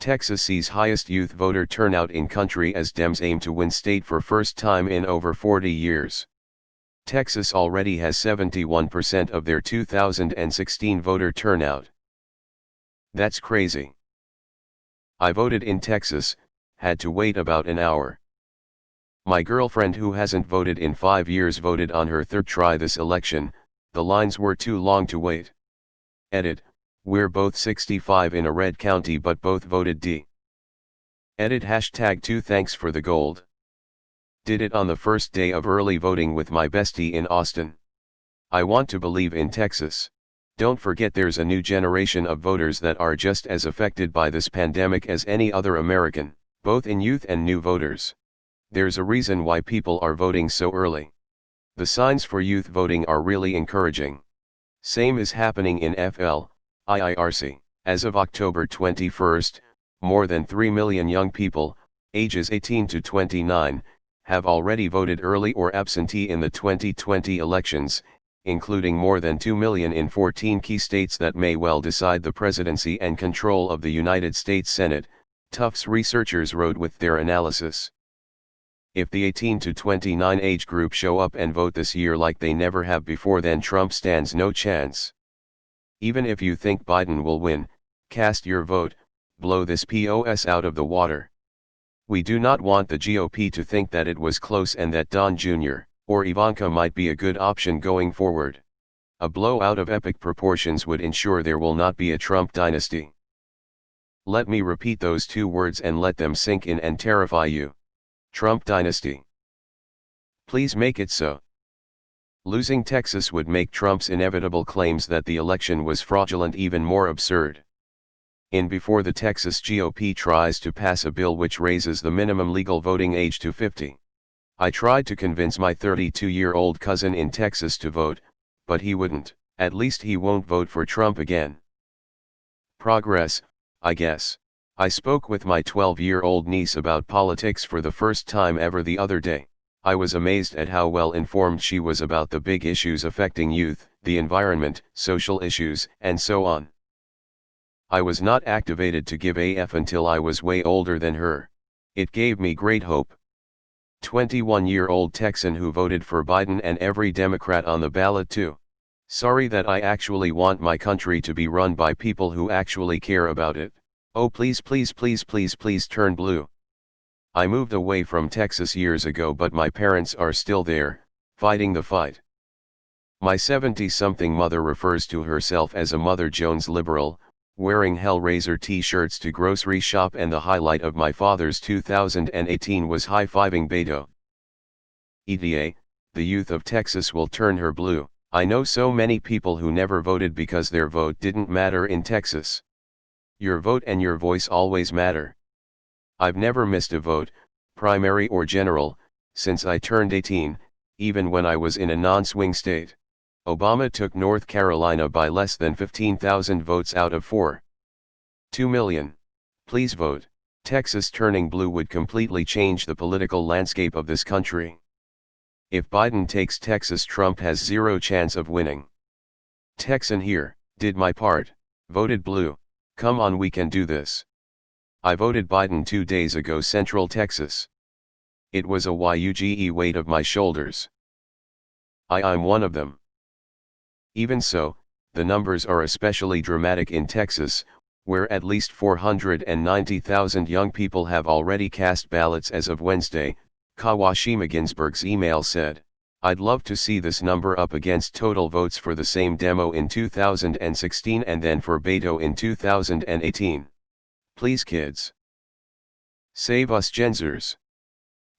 Texas sees highest youth voter turnout in country as Dems aim to win state for first time in over 40 years. Texas already has 71% of their 2016 voter turnout. That's crazy. I voted in Texas, had to wait about an hour. My girlfriend who hasn't voted in 5 years voted on her third try this election, the lines were too long to wait. Edit, we're both 65 in a red county but both voted D. Edit #2 thanks for the gold. Did it on the first day of early voting with my bestie in Austin. I want to believe in Texas. Don't forget there's a new generation of voters that are just as affected by this pandemic as any other American, both in youth and new voters. There's a reason why people are voting so early. The signs for youth voting are really encouraging. Same is happening in FL/IIRC. As of October 21, more than 3 million young people, ages 18 to 29, have already voted early or absentee in the 2020 elections, including more than 2 million in 14 key states that may well decide the presidency and control of the United States Senate, Tufts researchers wrote with their analysis. If the 18 to 29 age group show up and vote this year like they never have before, then Trump stands no chance. Even if you think Biden will win, cast your vote, blow this POS out of the water. We do not want the GOP to think that it was close and that Don Jr. or Ivanka might be a good option going forward. A blowout of epic proportions would ensure there will not be a Trump dynasty. Let me repeat those two words and let them sink in and terrify you. Trump dynasty. Please make it so. Losing Texas would make Trump's inevitable claims that the election was fraudulent even more absurd. Before the Texas GOP tries to pass a bill which raises the minimum legal voting age to 50. I tried to convince my 32-year-old cousin in Texas to vote, but he wouldn't. At least he won't vote for Trump again. Progress, I guess. I spoke with my 12-year-old niece about politics for the first time ever the other day. I was amazed at how well informed she was about the big issues affecting youth, the environment, social issues, and so on. I was not activated to give a F until I was way older than her. It gave me great hope. 21-year-old Texan who voted for Biden and every Democrat on the ballot too. Sorry that I actually want my country to be run by people who actually care about it. Oh please please please please please turn blue. I moved away from Texas years ago but my parents are still there, fighting the fight. My 70-something mother refers to herself as a Mother Jones liberal, wearing Hellraiser t-shirts to grocery shop, and the highlight of my father's 2018 was high-fiving Beto. ETA, the youth of Texas will turn her blue. I know so many people who never voted because their vote didn't matter in Texas. Your vote and your voice always matter. I've never missed a vote, primary or general, since I turned 18, even when I was in a non-swing state. Obama took North Carolina by less than 15,000 votes out of 4.2 million. Please vote. Texas turning blue would completely change the political landscape of this country. If Biden takes Texas, Trump has zero chance of winning. Texan here, did my part, voted blue. Come on, we can do this. I voted Biden 2 days ago, Central Texas. It was a huge weight of my shoulders. I'm one of them. Even so, the numbers are especially dramatic in Texas, where at least 490,000 young people have already cast ballots as of Wednesday, Kawashima Ginsburg's email said. I'd love to see this number up against total votes for the same demo in 2016 and then for Beto in 2018. Please kids. Save us Genzers.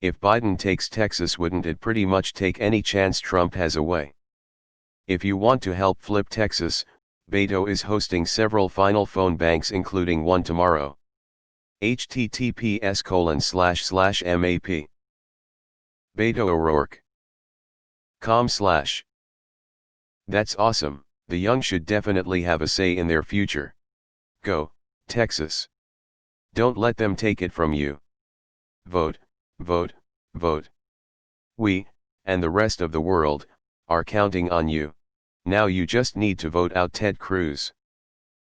If Biden takes Texas, wouldn't it pretty much take any chance Trump has away? If you want to help flip Texas, Beto is hosting several final phone banks, including one tomorrow. https://map. Beto O'Rourke. com/. That's awesome. The young should definitely have a say in their future. Go, Texas. Don't let them take it from you. Vote, vote, vote. We, and the rest of the world, are counting on you. Now you just need to vote out Ted Cruz.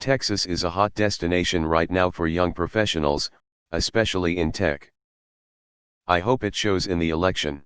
Texas is a hot destination right now for young professionals, especially in tech. I hope it shows in the election.